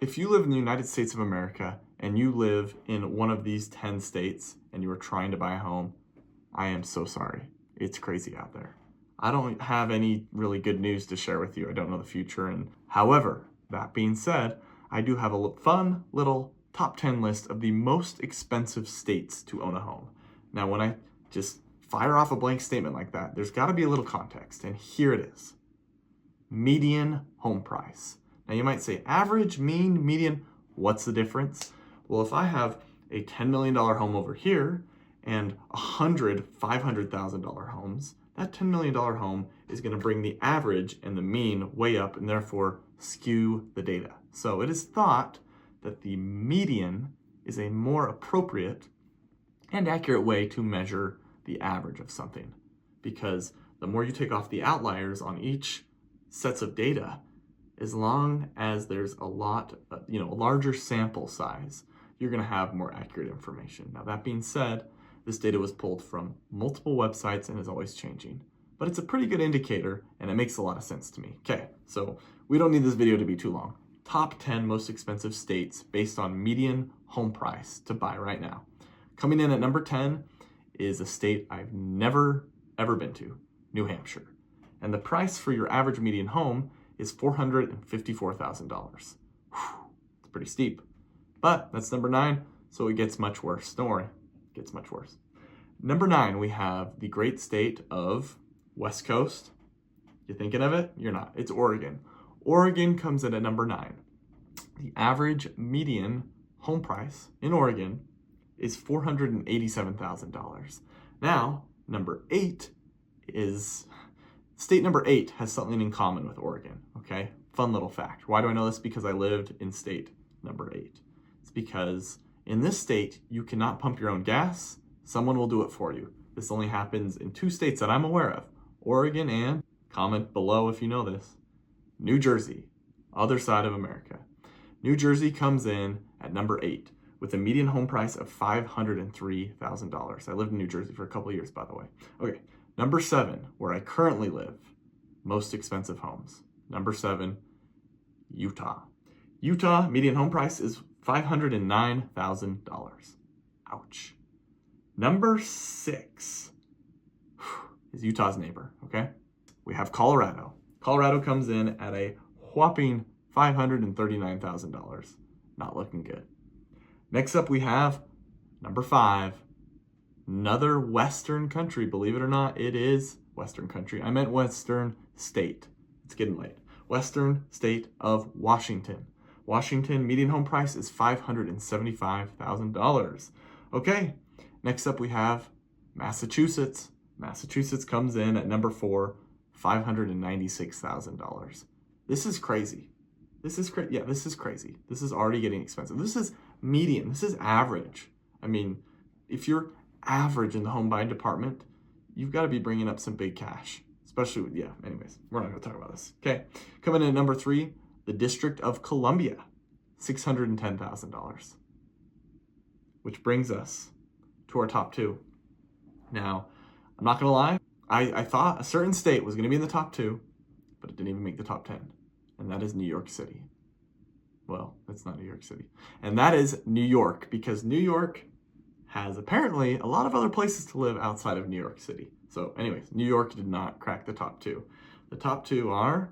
If you live in the United States of America and you live in one of these 10 states and you are trying to buy a home, I am so sorry. It's crazy out there. I don't have any really good news to share with you. I don't know the future. And however, that being said, I do have a fun little top 10 list of the most expensive states to own a home. Now, when I just fire off a blank statement like that, there's got to be a little context. And here it is. Median home price. Now you might say average, mean, median, what's the difference? Well, if I have a $10 million home over here and 100 $500,000 homes, that $10 million home is going to bring the average and the mean way up and therefore skew the data. So it is thought that the median is a more appropriate and accurate way to measure the average of something, because the more you take off the outliers on each sets of data, as long as there's a larger sample size, you're going to have more accurate information. Now, that being said, this data was pulled from multiple websites and is always changing, but it's a pretty good indicator and it makes a lot of sense to me. Okay, so we don't need this video to be too long. Top 10 most expensive states based on median home price to buy right now. Coming in at number 10 is a state I've never ever been to, New Hampshire. And the price for your average median home is $454,000. It's pretty steep. But that's number 9, so it gets much worse. Don't worry, it gets much worse. Number 9, we have the great state of West Coast. You thinking of it? You're not. It's Oregon. Oregon comes in at number 9. The average median home price in Oregon is $487,000. Now, state number 8 has something in common with Oregon, okay? Fun little fact. Why do I know this? Because I lived in state number 8. It's because in this state, you cannot pump your own gas. Someone will do it for you. This only happens in 2 states that I'm aware of, Oregon and, comment below if you know this, New Jersey, other side of America. New Jersey comes in at number 8 with a median home price of $503,000. I lived in New Jersey for a couple of years, by the way. Okay, number 7, where I currently live, most expensive homes. Number 7, Utah. Utah median home price is $509,000. Ouch. Number 6 is Utah's neighbor, okay? We have Colorado. Colorado comes in at a whopping $539,000. Not looking good. Next up, we have number 5, another Western country. Believe it or not, it is Western country. I meant Western state. It's getting late. Western state of Washington. Washington median home price is $575,000. Okay, next up we have Massachusetts. Massachusetts comes in at number 4, $596,000. This is crazy. This is crazy. This is already getting expensive. This is median. This is average. I mean, if you're average in the home buying department, you've got to be bringing up some big cash, especially with, anyways, we're not going to talk about this. Okay, coming in at number 3, the District of Columbia, $610,000, which brings us to our top 2. Now, I'm not going to lie, I thought a certain state was going to be in the top 2, but it didn't even make the top 10, and that is New York City. Well, it's not New York City. And that is New York, because New York has apparently a lot of other places to live outside of New York City. So anyways, New York did not crack the top 2. The top 2 are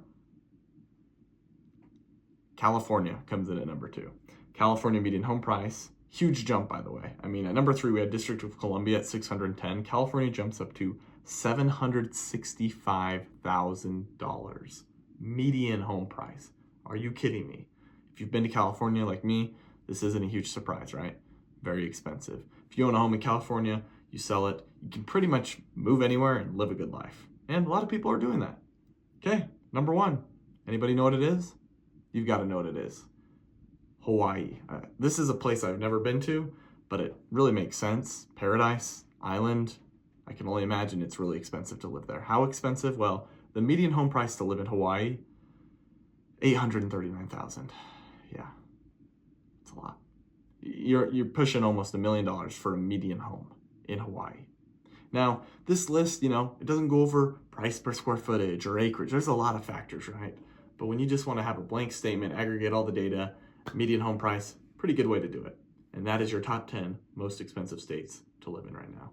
California comes in at number 2. California median home price, huge jump by the way. I mean, at number 3 we had District of Columbia at $610. California jumps up to $765,000 median home price. Are you kidding me? If you've been to California like me, this isn't a huge surprise, right? Very expensive. If you own a home in California, you sell it, you can pretty much move anywhere and live a good life. And a lot of people are doing that. Okay, number 1. Anybody know what it is? You've got to know what it is. Hawaii. This is a place I've never been to, but it really makes sense. Paradise, island. I can only imagine it's really expensive to live there. How expensive? Well, the median home price to live in Hawaii, $839,000. Yeah, it's a lot. You're pushing almost $1 million for a median home in Hawaii. Now, this list, it doesn't go over price per square footage or acreage. There's a lot of factors, right? But when you just want to have a blank statement, aggregate all the data, median home price, pretty good way to do it. And that is your top 10 most expensive states to live in right now.